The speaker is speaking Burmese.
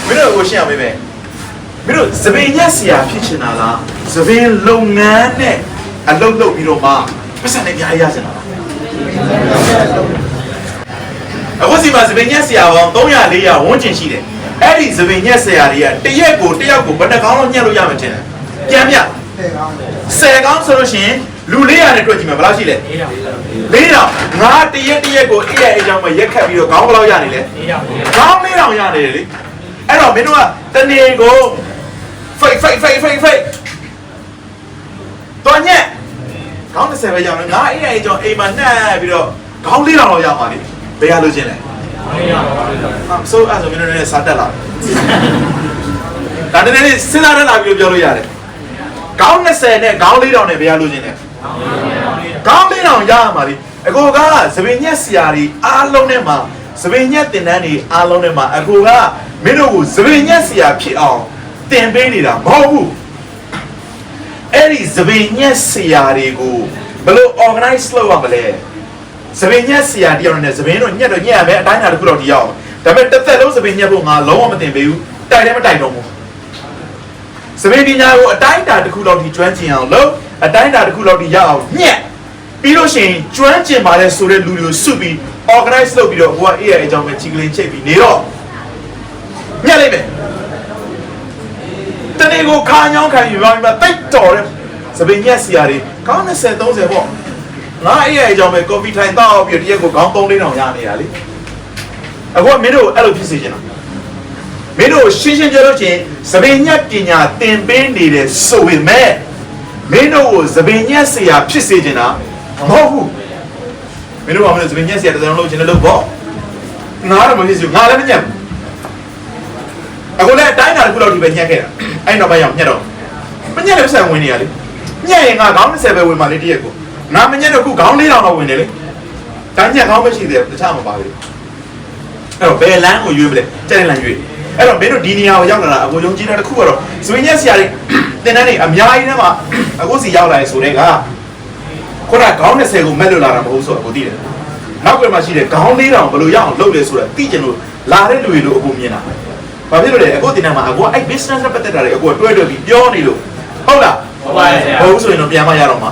မင်းတို့ကိုရှင်းအောင်မေးမယ်မင်းတို့သပင်ညက်ဆရာဖြစ်ချင်တာလားသပင်လုပ်ငန်းနဲ့အလုပ်လုပ်ပြီးတော့မှပတ်စံနဲ့အများကြီးရချင်တာလားအခုစီမှာသပင်ညက်ဆရာပေါင်း300 400ဝန်းကျင်ရှိတယ်အဲ့ဒီသပင်ညက်ဆရာတွေကတရက်ကိုဘယ်နှကောင်းလုံးညက်လို့ရမှာတင်ပြန်ပြ10ကောင်းဆိုလို့ရှိရင်လူ400နဲ့တွေ့ကြည့်မယ်ဘယ်လောက်ရှိလဲ400ငါတရက်ကိုအဲ့အကြောင်းမှာရက်ခတ်ပြီးတော့ခေါင်းဘယ်လောက်ရနေလဲခေါင်း400ရနေတယ်လေအဲ့တော့မင်းတို့ကတနေ့ကိုဖိတ်တော့ညက်ခေါင်း30ပဲရအောင်ငါအဲ့အကြောင်းအိမ်မှာနှက်ပြီးတော့ခေါင်း400လောက်ရမှာလေဘယ်ရလို့ချင်းလဲဆိုအဲ့ဆိုမင်းတို့လည်းစားတက်လာဒါတနေ့စဉ်းစားရလာပြီးပြောလို့ရတယ်ခေါင်း20နဲ့ခေါင်း400နဲ့ဘယ်ရလို့ချင်းလဲခေါင်း400ရမှာလေအကိုကသပင်ညက်ဆရာတွေအားလုံးနဲ့မှာသပင်ညက်တင်တန်းတွေအားလုံးနဲ့မှာအကိုကမင်းတို့ကိုသပင်ညက်ဆရာဖြစ်အောင်တင်ပေးနေတာမဟုတ်ဘူးအဲ့ဒီသပင်ညက်ဆရာတွေကိုဘယ်လို organize လုပ်ရမလဲသပင်ညက်ဆရာတယောက်နဲ့သပင်တို့ညက်ရမယ်အတိုင်းအတာတစ်ခုတော့ဒီရောက်ဒါပေမဲ့တစ်သက်လုံးသပင်ညက်ဖို့ငါလုံးဝမတင်ပေးဘူးတိုက်လည်းမတိုက်တော့ဘူးသပင်ပညာကိုအတိုင်းအတာတစ်ခုလောက်ဒီကျွမ်းကျင်အောင်လုပ်အတိုင်းအတာတစ်ခုလောက်ဒီရအောင်ညက်ပြီးလို့ရှိရင်ကျွမ်းကျင်ပါတဲ့ဆိုတဲ့လူတွေကိုစုပြီး organize လုပ်ပြီးတော့ဟိုကအေးရဲ့အကြောင်းပဲကြီးကလေးချိတ်ပြီးနေတော့ညက်လိုက်မယ်တနေ့ကိုခါညောင်းခံယူပြီးမှတိတ်တော်တဲ့သပင်ညက်ဆရာတွေခေါင်း20 30ပေါ့ငါအေးရဲ့အကြောင်းပဲ coffee ထိုင်တောက်ပြီးတရက်ကိုခေါင်း3-4တောင်ရနေတာလေအခုကမင်းတို့အဲ့လိုဖြစ်စေချင်တာမင်းတို့ရှင်းရှင်းပြောလို့ချင်းသပင်ညက်ပညာသင်ပေးနေတယ်ဆိုပေမဲ့မင်းတို့ကိုသပင်ညက်ဆရာဖြစ်စေချင်တာမဟုတ်ဘူးမင်းတို့ကမင်းတို့သပင်ညက်ဆရာတစ်စုံလုံးချင်တယ်လို့ပေါ့ငါတော့မဖြစ်ဘူးငါလည်းမညက်ဘူးအခုလည်းအတိုင်းအတာတစ်ခုလောက်ဒီပဲညက်ခဲ့တာအဲ့တော့ဘာရောက်ညက်တော့မညက်လည်းဆက်ဝင်နေရလေညက်ရင်ငါခေါင်း20ပဲဝင်ပါလေတရက်ကိုငါမညက်တော့ခုခေါင်း400တော့ဝင်နေလေတန်းညက်ခေါင်းမရှိသေးဘူးတခြားမပါဘူးအဲ့တော့ဘယ်လမ်းကိုရွေးမလဲကြက်တဲ့လမ်းရွေးအဲ့တော့မင်းတို့ဒီနေရာကိုရောက်လာတာအကိုယုံကြည်တဲ့တစ်ခုကတော့ဇွေညက်ဆရာတွေတင်တန်းနေအများကြီးထဲမှာအခုစီရောက်လာရဆိုတဲ့ကခုနခေါင်း20ကိုမက်လို့လာတာမဟုတ်ဆိုတော့ကိုသိတယ်နောက်ကမှရှိတဲ့ခေါင်း400ဘယ်လိုရအောင်လုပ်လဲဆိုတာသိကျင်လို့လာတဲ့လူတွေလို့အကိုမြင်တာဘာဖြစ်လို့လဲအခုတင်တန်းမှာအကိုအဲ့ business နဲ့ပတ်သက်တာတွေအကိုတွဲပြီးပြောနေလို့ဟုတ်လားဟုတ်ပါရဲ့ဘုံဆိုရင်တော့ပြန်မရတော့မှာ